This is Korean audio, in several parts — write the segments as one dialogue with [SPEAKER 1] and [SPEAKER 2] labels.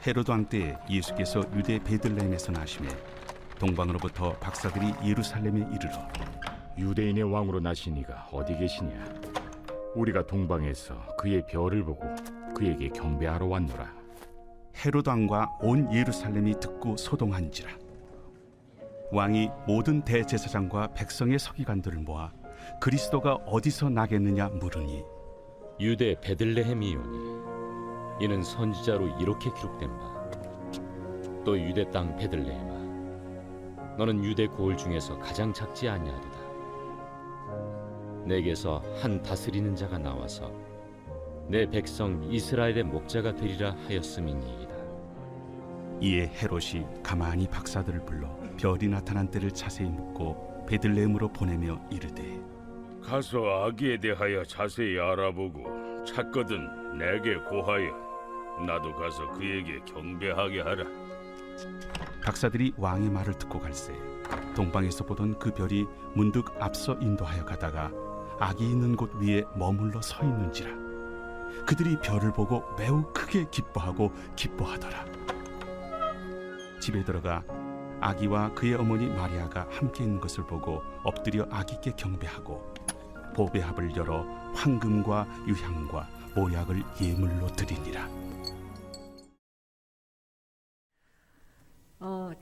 [SPEAKER 1] 헤로드 왕 때 예수께서 유대 베들레헴에서 나시매 동방으로부터 박사들이 예루살렘에 이르러
[SPEAKER 2] 유대인의 왕으로 나신 이가 어디 계시냐? 우리가 동방에서 그의 별을 보고 그에게 경배하러 왔노라.
[SPEAKER 1] 헤로드 왕과 온 예루살렘이 듣고 소동한지라. 왕이 모든 대제사장과 백성의 서기관들을 모아 그리스도가 어디서 나겠느냐 물으니
[SPEAKER 3] 유대 베들레헴이오니 이는 선지자로 이렇게 기록된 바 또 유대 땅 베들레헴아 너는 유대 고을 중에서 가장 작지 아니하도다. 내게서 한 다스리는 자가 나와서 내 백성 이스라엘의 목자가 되리라 하였음이니이다.
[SPEAKER 1] 이에 헤롯이 가만히 박사들을 불러 별이 나타난 때를 자세히 묻고 베들레헴으로 보내며 이르되
[SPEAKER 4] 가서 아기에 대하여 자세히 알아보고 찾거든 내게 고하여 나도 가서 그에게 경배하게 하라.
[SPEAKER 1] 박사들이 왕의 말을 듣고 갈새 동방에서 보던 그 별이 문득 앞서 인도하여 가다가 아기 있는 곳 위에 머물러 서 있는지라. 그들이 별을 보고 매우 크게 기뻐하더라. 집에 들어가 아기와 그의 어머니 마리아가 함께 있는 것을 보고 엎드려 아기께 경배하고 보배합을 열어 황금과 유향과 모약을 예물로 드리니라.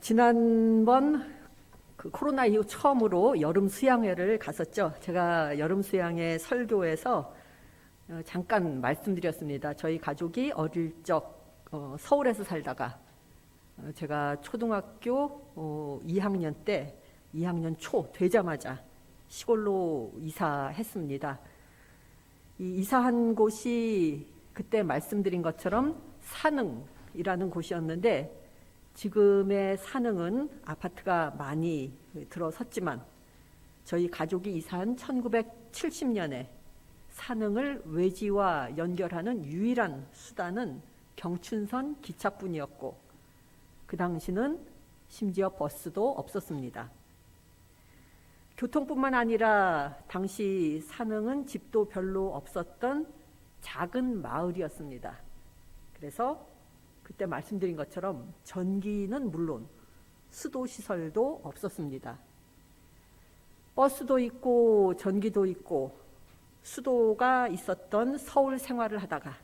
[SPEAKER 5] 지난번 그 코로나 이후 처음으로 여름 수양회를 갔었죠. 제가 여름 수양회 설교에서 잠깐 말씀드렸습니다. 저희 가족이 어릴 적 서울에서 살다가 제가 초등학교 2학년 때 2학년 초 되자마자 시골로 이사했습니다. 이 이사한 곳이 그때 말씀드린 것처럼 산흥이라는 곳이었는데 지금의 산흥은 아파트가 많이 들어섰지만 저희 가족이 이사한 1970년에 산흥을 외지와 연결하는 유일한 수단은 경춘선 기차뿐이었고 그 당시는 심지어 버스도 없었습니다. 교통뿐만 아니라 당시 산흥은 집도 별로 없었던 작은 마을이었습니다. 그래서 그때 말씀드린 것처럼 전기는 물론 수도시설도 없었습니다. 버스도 있고 전기도 있고 수도가 있었던 서울 생활을 하다가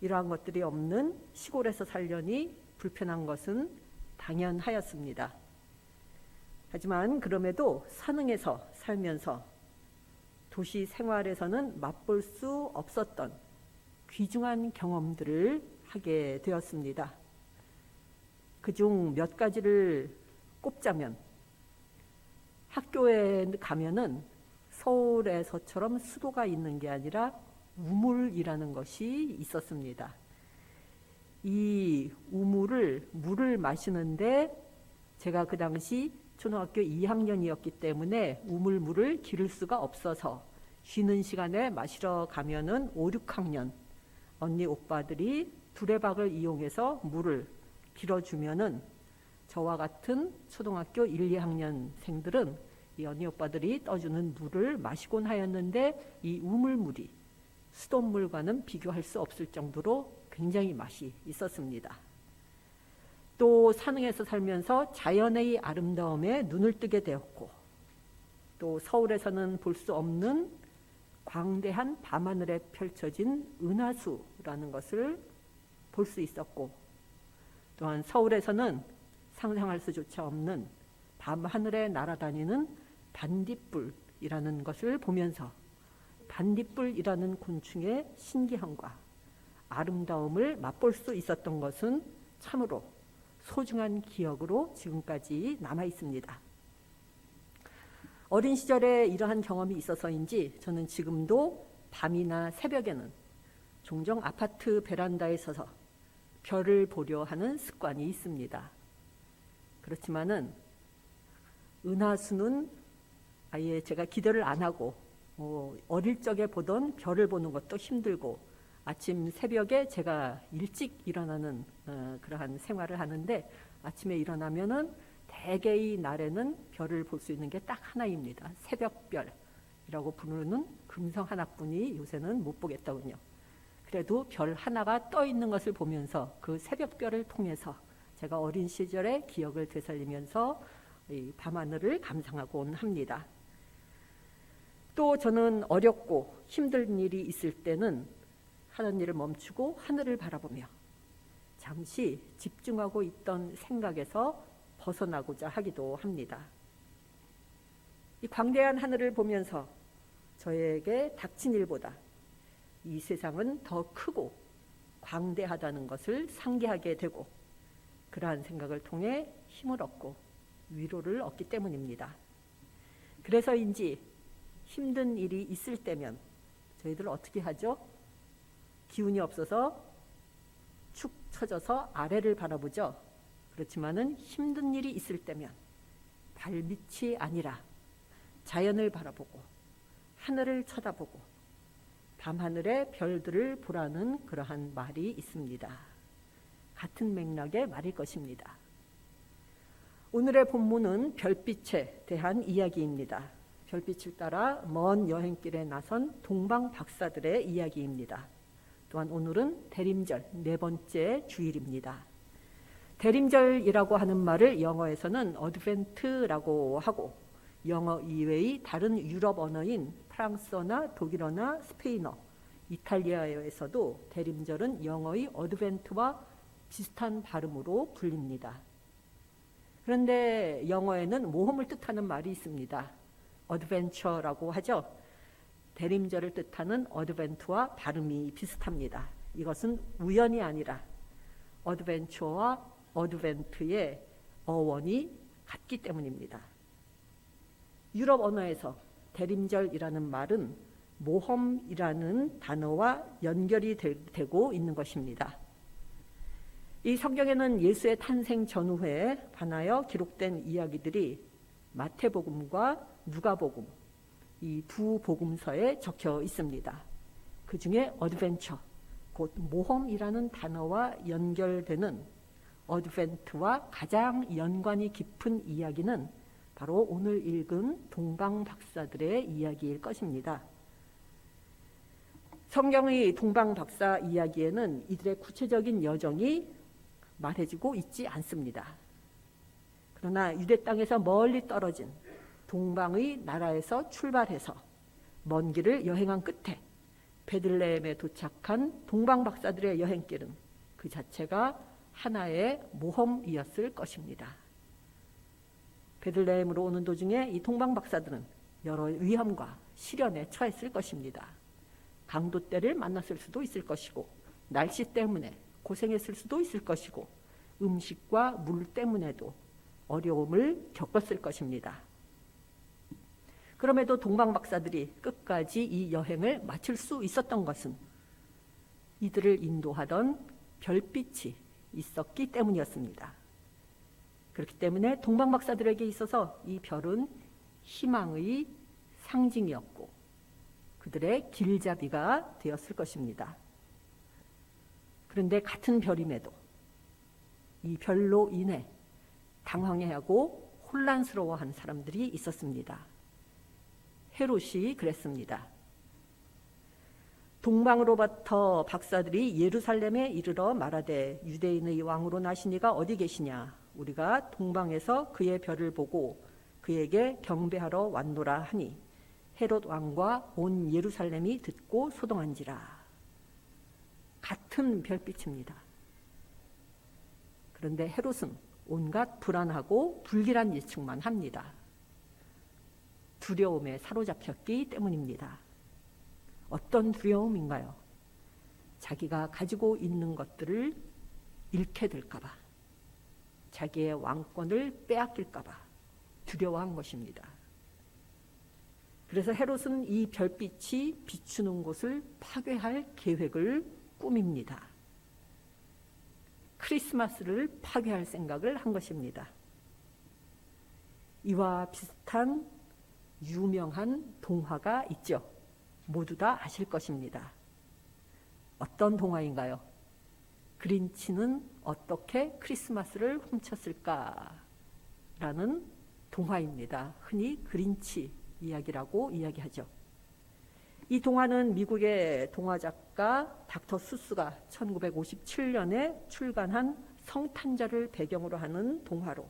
[SPEAKER 5] 이러한 것들이 없는 시골에서 살려니 불편한 것은 당연하였습니다. 하지만 그럼에도 산흥에서 살면서 도시 생활에서는 맛볼 수 없었던 귀중한 경험들을 하게 되었습니다. 그중 몇 가지를 꼽자면 학교에 가면은 서울에서처럼 수도가 있는 게 아니라 우물이라는 것이 있었습니다. 이 물을 마시는데 제가 그 당시 초등학교 2학년이었기 때문에 우물물을 기를 수가 없어서 쉬는 시간에 마시러 가면은 5, 6학년 언니 오빠들이 두레박을 이용해서 물을 길어주면은 저와 같은 초등학교 1, 2학년생들은 이 언니 오빠들이 떠주는 물을 마시곤 하였는데 이 우물물이 수돗물과는 비교할 수 없을 정도로 굉장히 맛이 있었습니다. 또 산흥에서 살면서 자연의 아름다움에 눈을 뜨게 되었고 또 서울에서는 볼 수 없는 광대한 밤하늘에 펼쳐진 은하수라는 것을 볼 수 있었고 또한 서울에서는 상상할 수조차 없는 밤하늘에 날아다니는 반딧불이라는 것을 보면서 반딧불이라는 곤충의 신기함과 아름다움을 맛볼 수 있었던 것은 참으로 소중한 기억으로 지금까지 남아 있습니다. 어린 시절에 이러한 경험이 있어서인지 저는 지금도 밤이나 새벽에는 종종 아파트 베란다에 서서 별을 보려 하는 습관이 있습니다. 그렇지만은 은하수는 아예 제가 기대를 안 하고 어릴 적에 보던 별을 보는 것도 힘들고 아침 새벽에 제가 일찍 일어나는 그러한 생활을 하는데 아침에 일어나면은 대개의 날에는 별을 볼 수 있는 게 딱 하나입니다. 새벽별이라고 부르는 금성 하나뿐이 요새는 못 보겠다군요. 그때도 별 하나가 떠 있는 것을 보면서 그 새벽별을 통해서 제가 어린 시절의 기억을 되살리면서 이 밤하늘을 감상하곤 합니다. 또 저는 어렵고 힘든 일이 있을 때는 하는 일을 멈추고 하늘을 바라보며 잠시 집중하고 있던 생각에서 벗어나고자 하기도 합니다. 이 광대한 하늘을 보면서 저에게 닥친 일보다 이 세상은 더 크고 광대하다는 것을 상기하게 되고 그러한 생각을 통해 힘을 얻고 위로를 얻기 때문입니다. 그래서인지 힘든 일이 있을 때면 저희들 어떻게 하죠? 기운이 없어서 축 처져서 아래를 바라보죠. 그렇지만은 힘든 일이 있을 때면 발밑이 아니라 자연을 바라보고 하늘을 쳐다보고 밤하늘의 별들을 보라는 그러한 말이 있습니다. 같은 맥락의 말일 것입니다. 오늘의 본문은 별빛에 대한 이야기입니다. 별빛을 따라 먼 여행길에 나선 동방 박사들의 이야기입니다. 또한 오늘은 대림절 4번째 주일입니다. 대림절이라고 하는 말을 영어에서는 어드벤트라고 하고 영어 이외의 다른 유럽 언어인 프랑스어나 독일어나 스페인어, 이탈리아어에서도 대림절은 영어의 어드벤트와 비슷한 발음으로 불립니다. 그런데 영어에는 모험을 뜻하는 말이 있습니다. 어드벤처라고 하죠. 대림절을 뜻하는 어드벤트와 발음이 비슷합니다. 이것은 우연이 아니라 어드벤처와 어드벤트의 어원이 같기 때문입니다. 유럽 언어에서 대림절이라는 말은 모험이라는 단어와 연결이 되고 있는 것입니다. 이 성경에는 예수의 탄생 전후에 관하여 기록된 이야기들이 마태복음과 누가복음 이 두 복음서에 적혀 있습니다. 그 중에 어드벤처, 곧 모험이라는 단어와 연결되는 어드벤트와 가장 연관이 깊은 이야기는 바로 오늘 읽은 동방 박사들의 이야기일 것입니다. 성경의 동방 박사 이야기에는 이들의 구체적인 여정이 말해지고 있지 않습니다. 그러나 유대 땅에서 멀리 떨어진 동방의 나라에서 출발해서 먼 길을 여행한 끝에 베들레헴에 도착한 동방 박사들의 여행길은 그 자체가 하나의 모험이었을 것입니다. 베들레헴으로 오는 도중에 이 동방 박사들은 여러 위험과 시련에 처했을 것입니다. 강도떼를 만났을 수도 있을 것이고 날씨 때문에 고생했을 수도 있을 것이고 음식과 물 때문에도 어려움을 겪었을 것입니다. 그럼에도 동방 박사들이 끝까지 이 여행을 마칠 수 있었던 것은 이들을 인도하던 별빛이 있었기 때문이었습니다. 그렇기 때문에 동방 박사들에게 있어서 이 별은 희망의 상징이었고 그들의 길잡이가 되었을 것입니다. 그런데 같은 별임에도 이 별로 인해 당황해하고 혼란스러워한 사람들이 있었습니다. 헤롯이 그랬습니다. 동방으로부터 박사들이 예루살렘에 이르러 말하되 유대인의 왕으로 나시니가 어디 계시냐? 우리가 동방에서 그의 별을 보고 그에게 경배하러 왔노라 하니 헤롯 왕과 온 예루살렘이 듣고 소동한지라. 같은 별빛입니다. 그런데 헤롯은 온갖 불안하고 불길한 예측만 합니다. 두려움에 사로잡혔기 때문입니다. 어떤 두려움인가요? 자기가 가지고 있는 것들을 잃게 될까 봐, 자기의 왕권을 빼앗길까 봐 두려워한 것입니다. 그래서 헤롯은 이 별빛이 비추는 곳을 파괴할 계획을 꾸밉니다. 크리스마스를 파괴할 생각을 한 것입니다. 이와 비슷한 유명한 동화가 있죠. 모두 다 아실 것입니다. 어떤 동화인가요? 그린치는 어떻게 크리스마스를 훔쳤을까라는 동화입니다. 흔히 그린치 이야기라고 이야기하죠. 이 동화는 미국의 동화 작가 닥터 수스가 1957년에 출간한 성탄절을 배경으로 하는 동화로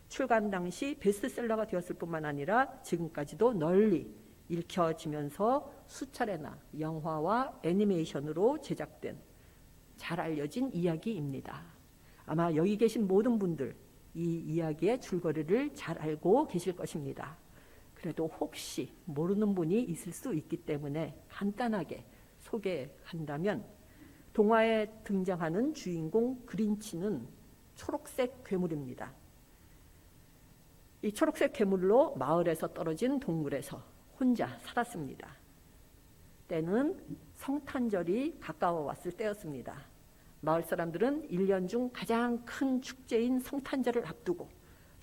[SPEAKER 5] 출간 당시 베스트셀러가 되었을 뿐만 아니라 지금까지도 널리 읽혀지면서 수차례나 영화와 애니메이션으로 제작된 잘 알려진 이야기입니다. 아마 여기 계신 모든 분들 이 이야기의 줄거리를 잘 알고 계실 것입니다. 그래도 혹시 모르는 분이 있을 수 있기 때문에 간단하게 소개한다면 동화에 등장하는 주인공 그린치는 초록색 괴물입니다. 이 초록색 괴물로 마을에서 떨어진 동굴에서 혼자 살았습니다. 때는 성탄절이 가까워 왔을 때였습니다. 마을 사람들은 1년 중 가장 큰 축제인 성탄절을 앞두고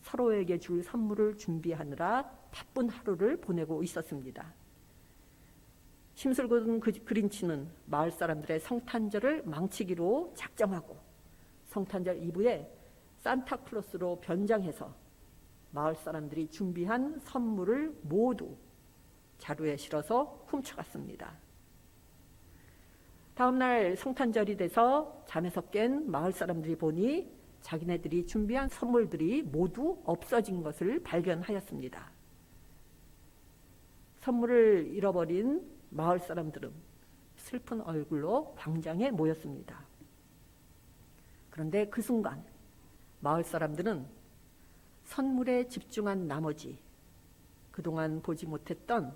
[SPEAKER 5] 서로에게 줄 선물을 준비하느라 바쁜 하루를 보내고 있었습니다. 심술궂은 그린치는 마을 사람들의 성탄절을 망치기로 작정하고 성탄절 이브에 산타클로스로 변장해서 마을 사람들이 준비한 선물을 모두 자루에 실어서 훔쳐갔습니다. 다음 날 성탄절이 돼서 잠에서 깬 마을 사람들이 보니 자기네들이 준비한 선물들이 모두 없어진 것을 발견하였습니다. 선물을 잃어버린 마을 사람들은 슬픈 얼굴로 광장에 모였습니다. 그런데 그 순간 마을 사람들은 선물에 집중한 나머지 그동안 보지 못했던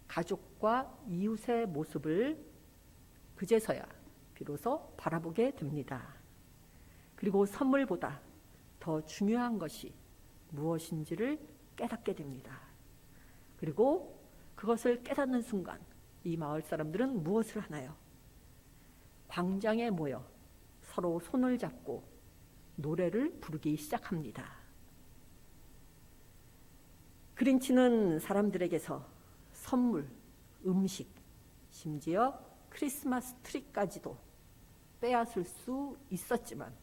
[SPEAKER 5] 가족과 이웃의 모습을 그제서야 비로소 바라보게 됩니다. 그리고 선물보다 더 중요한 것이 무엇인지를 깨닫게 됩니다. 그리고 그것을 깨닫는 순간 이 마을 사람들은 무엇을 하나요? 광장에 모여 서로 손을 잡고 노래를 부르기 시작합니다. 그린치는 사람들에게서 선물, 음식, 심지어 크리스마스 트리까지도 빼앗을 수 있었지만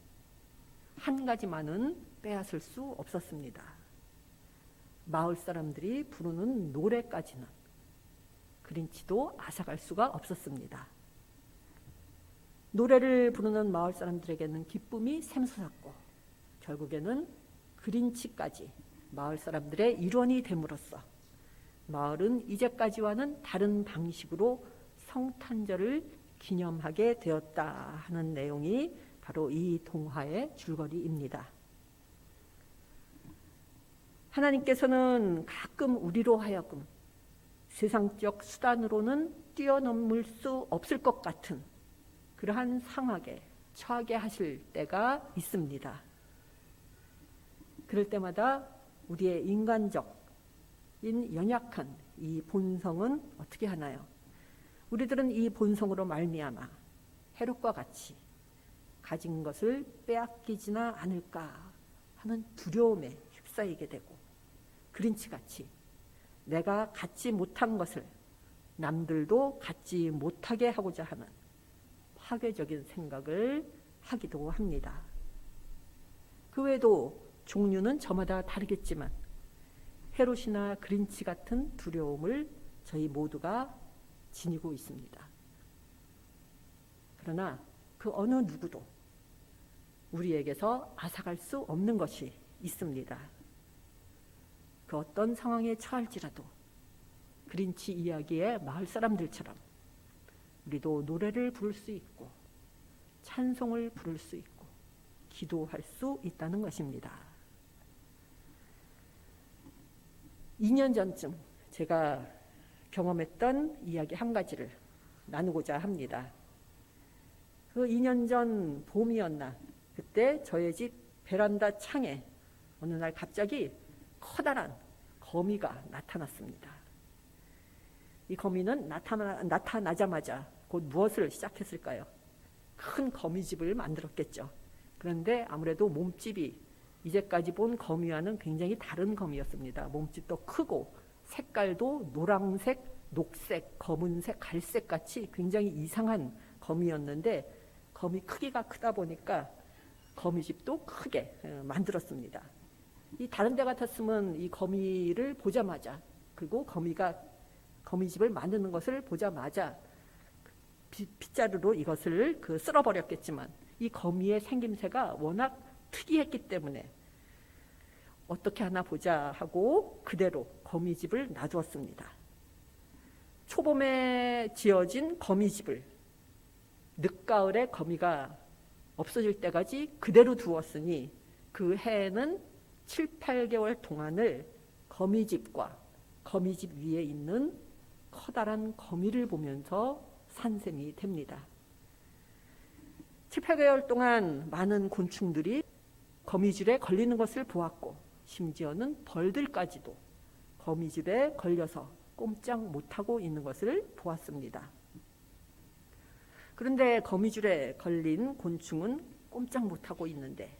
[SPEAKER 5] 한 가지만은 빼앗을 수 없었습니다. 마을 사람들이 부르는 노래까지는 그린치도 앗아갈 수가 없었습니다. 노래를 부르는 마을 사람들에게는 기쁨이 샘솟았고 결국에는 그린치까지 마을 사람들의 일원이 됨으로써 마을은 이제까지와는 다른 방식으로 성탄절을 기념하게 되었다 하는 내용이 바로 이 동화의 줄거리입니다. 하나님께서는 가끔 우리로 하여금 세상적 수단으로는 뛰어넘을 수 없을 것 같은 그러한 상황에 처하게 하실 때가 있습니다. 그럴 때마다 우리의 인간적인 연약한 이 본성은 어떻게 하나요? 우리들은 이 본성으로 말미암아 헤롯과 같이 가진 것을 빼앗기지나 않을까 하는 두려움에 휩싸이게 되고 그린치같이 내가 갖지 못한 것을 남들도 갖지 못하게 하고자 하는 파괴적인 생각을 하기도 합니다. 그 외에도 종류는 저마다 다르겠지만 헤롯이나 그린치 같은 두려움을 저희 모두가 지니고 있습니다. 그러나 그 어느 누구도 우리에게서 앗아갈 수 없는 것이 있습니다. 그 어떤 상황에 처할지라도 그린치 이야기의 마을 사람들처럼 우리도 노래를 부를 수 있고 찬송을 부를 수 있고 기도할 수 있다는 것입니다. 2년 전쯤 제가 경험했던 이야기 한 가지를 나누고자 합니다. 그 2년 전 봄이었나 그때 저희 집 베란다 창에 어느 날 갑자기 커다란 거미가 나타났습니다. 이 거미는 나타나자마자 곧 무엇을 시작했을까요? 큰 거미집을 만들었겠죠. 그런데 아무래도 몸집이 이제까지 본 거미와는 굉장히 다른 거미였습니다. 몸집도 크고 색깔도 노란색, 녹색, 검은색, 갈색 같이 굉장히 이상한 거미였는데 거미 크기가 크다 보니까 거미집도 크게 만들었습니다. 이 다른 데 같았으면 이 거미를 보자마자 그리고 거미가 거미집을 만드는 것을 보자마자 빗자루로 이것을 쓸어버렸겠지만 이 거미의 생김새가 워낙 특이했기 때문에 어떻게 하나 보자 하고 그대로 거미집을 놔두었습니다. 초봄에 지어진 거미집을 늦가을에 거미가 없어질 때까지 그대로 두었으니 그 해에는 7, 8개월 동안을 거미집과 거미집 위에 있는 커다란 거미를 보면서 산 셈이 됩니다. 7, 8개월 동안 많은 곤충들이 거미줄에 걸리는 것을 보았고 심지어는 벌들까지도 거미줄에 걸려서 꼼짝 못하고 있는 것을 보았습니다. 그런데 거미줄에 걸린 곤충은 꼼짝 못하고 있는데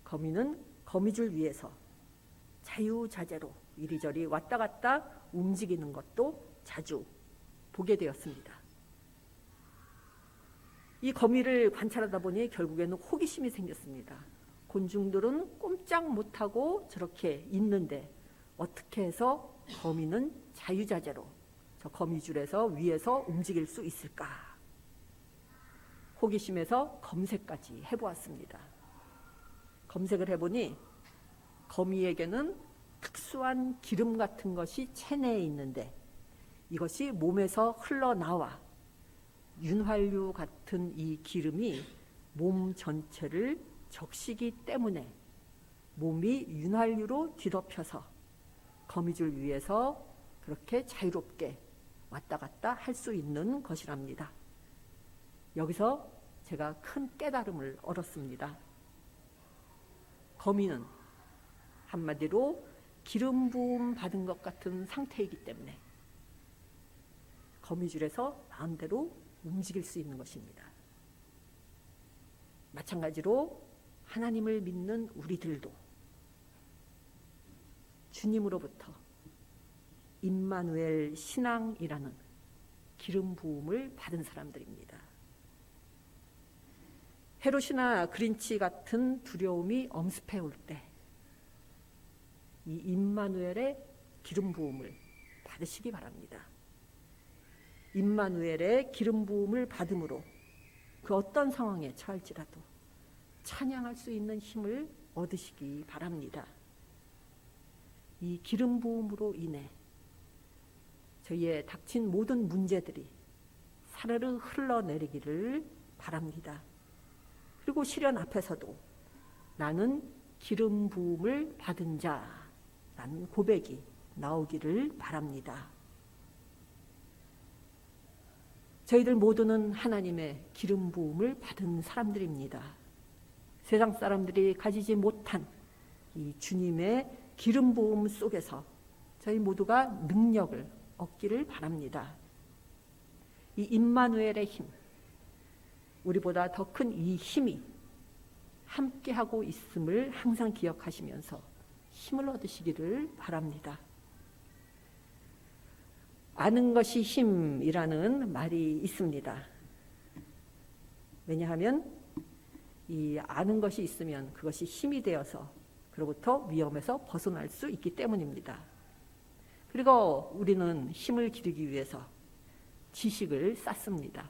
[SPEAKER 5] 거미는 거미줄 위에서 자유자재로 이리저리 왔다 갔다 움직이는 것도 자주 보게 되었습니다. 이 거미를 관찰하다 보니 결국에는 호기심이 생겼습니다. 곤충들은 꼼짝 못하고 저렇게 있는데 어떻게 해서 거미는 자유자재로 저 거미줄에서 위에서 움직일 수 있을까? 호기심에서 검색까지 해보았습니다. 검색을 해보니 거미에게는 특수한 기름 같은 것이 체내에 있는데 이것이 몸에서 흘러나와 윤활유 같은 이 기름이 몸 전체를 적시기 때문에 몸이 윤활유로 뒤덮여서 거미줄 위에서 그렇게 자유롭게 왔다 갔다 할 수 있는 것이랍니다. 여기서 제가 큰 깨달음을 얻었습니다. 거미는 한마디로 기름 부음 받은 것 같은 상태이기 때문에 거미줄에서 마음대로 움직일 수 있는 것입니다. 마찬가지로 하나님을 믿는 우리들도 주님으로부터 임마누엘 신앙이라는 기름 부음을 받은 사람들입니다. 헤롯이나 그린치 같은 두려움이 엄습해 올 때 이 임마누엘의 기름 부음을 받으시기 바랍니다. 임마누엘의 기름 부음을 받음으로 그 어떤 상황에 처할지라도 찬양할 수 있는 힘을 얻으시기 바랍니다. 이 기름 부음으로 인해 저희의 닥친 모든 문제들이 사르르 흘러내리기를 바랍니다. 그리고 시련 앞에서도 나는 기름 부음을 받은 자라는 고백이 나오기를 바랍니다. 저희들 모두는 하나님의 기름 부음을 받은 사람들입니다. 세상 사람들이 가지지 못한 이 주님의 기름 부음 속에서 저희 모두가 능력을 얻기를 바랍니다. 이 임마누엘의 힘, 우리보다 더 큰 이 힘이 함께하고 있음을 항상 기억하시면서 힘을 얻으시기를 바랍니다. 아는 것이 힘이라는 말이 있습니다. 왜냐하면 이 아는 것이 있으면 그것이 힘이 되어서 그로부터 위험에서 벗어날 수 있기 때문입니다. 그리고 우리는 힘을 기르기 위해서 지식을 쌓습니다.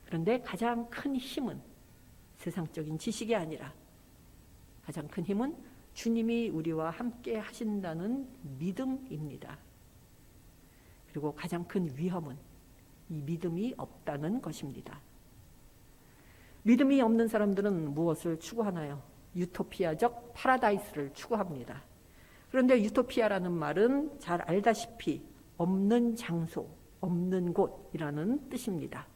[SPEAKER 5] 그런데 가장 큰 힘은 세상적인 지식이 아니라 가장 큰 힘은 주님이 우리와 함께 하신다는 믿음입니다. 그리고 가장 큰 위험은 이 믿음이 없다는 것입니다. 믿음이 없는 사람들은 무엇을 추구하나요? 유토피아적 파라다이스를 추구합니다. 그런데 유토피아라는 말은 잘 알다시피 없는 장소, 없는 곳이라는 뜻입니다.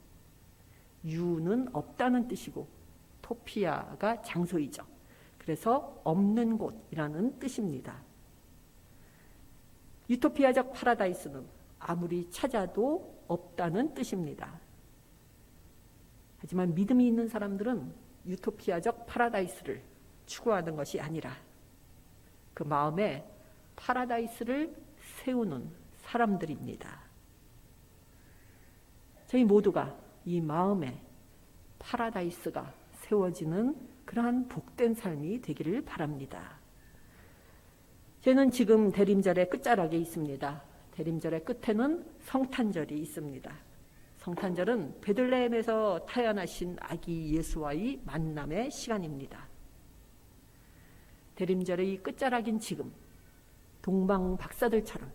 [SPEAKER 5] 유는 없다는 뜻이고 토피아가 장소이죠. 그래서 없는 곳이라는 뜻입니다. 유토피아적 파라다이스는 아무리 찾아도 없다는 뜻입니다. 하지만 믿음이 있는 사람들은 유토피아적 파라다이스를 추구하는 것이 아니라 그 마음에 파라다이스를 세우는 사람들입니다. 저희 모두가 이 마음에 파라다이스가 세워지는 그러한 복된 삶이 되기를 바랍니다. 저는 지금 대림절의 끝자락에 있습니다. 대림절의 끝에는 성탄절이 있습니다. 성탄절은 베들레헴에서 태어나신 아기 예수와의 만남의 시간입니다. 대림절의 끝자락인 지금 동방 박사들처럼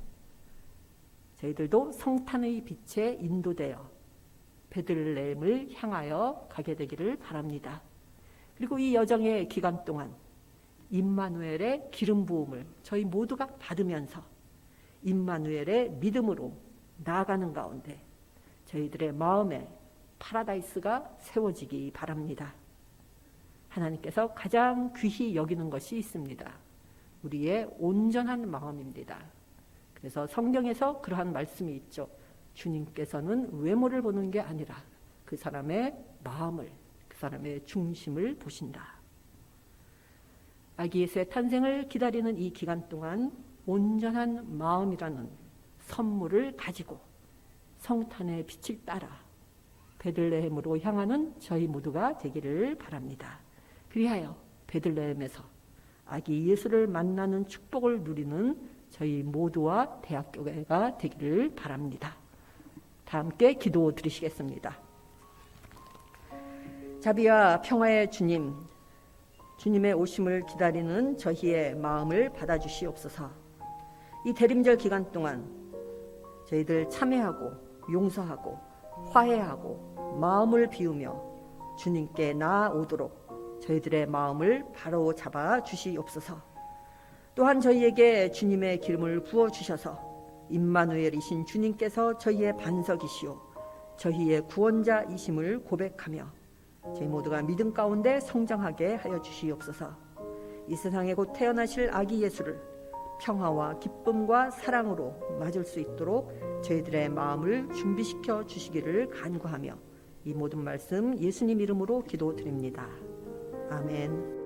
[SPEAKER 5] 저희들도 성탄의 빛에 인도되어 베들레헴을 향하여 가게 되기를 바랍니다. 그리고 이 여정의 기간 동안 임마누엘의 기름 부음을 저희 모두가 받으면서 임마누엘의 믿음으로 나아가는 가운데 저희들의 마음에 파라다이스가 세워지기 바랍니다. 하나님께서 가장 귀히 여기는 것이 있습니다. 우리의 온전한 마음입니다. 그래서 성경에서 그러한 말씀이 있죠. 주님께서는 외모를 보는 게 아니라 그 사람의 마음을, 그 사람의 중심을 보신다. 아기 예수의 탄생을 기다리는 이 기간 동안 온전한 마음이라는 선물을 가지고 성탄의 빛을 따라 베들레헴으로 향하는 저희 모두가 되기를 바랍니다. 그리하여 베들레헴에서 아기 예수를 만나는 축복을 누리는 저희 모두와 대학교회가 되기를 바랍니다. 다 함께 기도 드리시겠습니다. 자비와 평화의 주님, 주님의 오심을 기다리는 저희의 마음을 받아주시옵소서. 이 대림절 기간 동안 저희들 참회하고 용서하고 화해하고 마음을 비우며 주님께 나아오도록 저희들의 마음을 바로 잡아 주시옵소서. 또한 저희에게 주님의 기름을 부어 주셔서 임마누엘이신 주님께서 저희의 반석이시오 저희의 구원자이심을 고백하며 저희 모두가 믿음 가운데 성장하게 하여 주시옵소서. 이 세상에 곧 태어나실 아기 예수를 평화와 기쁨과 사랑으로 맞을 수 있도록 저희들의 마음을 준비시켜 주시기를 간구하며 이 모든 말씀 예수님 이름으로 기도드립니다. 아멘.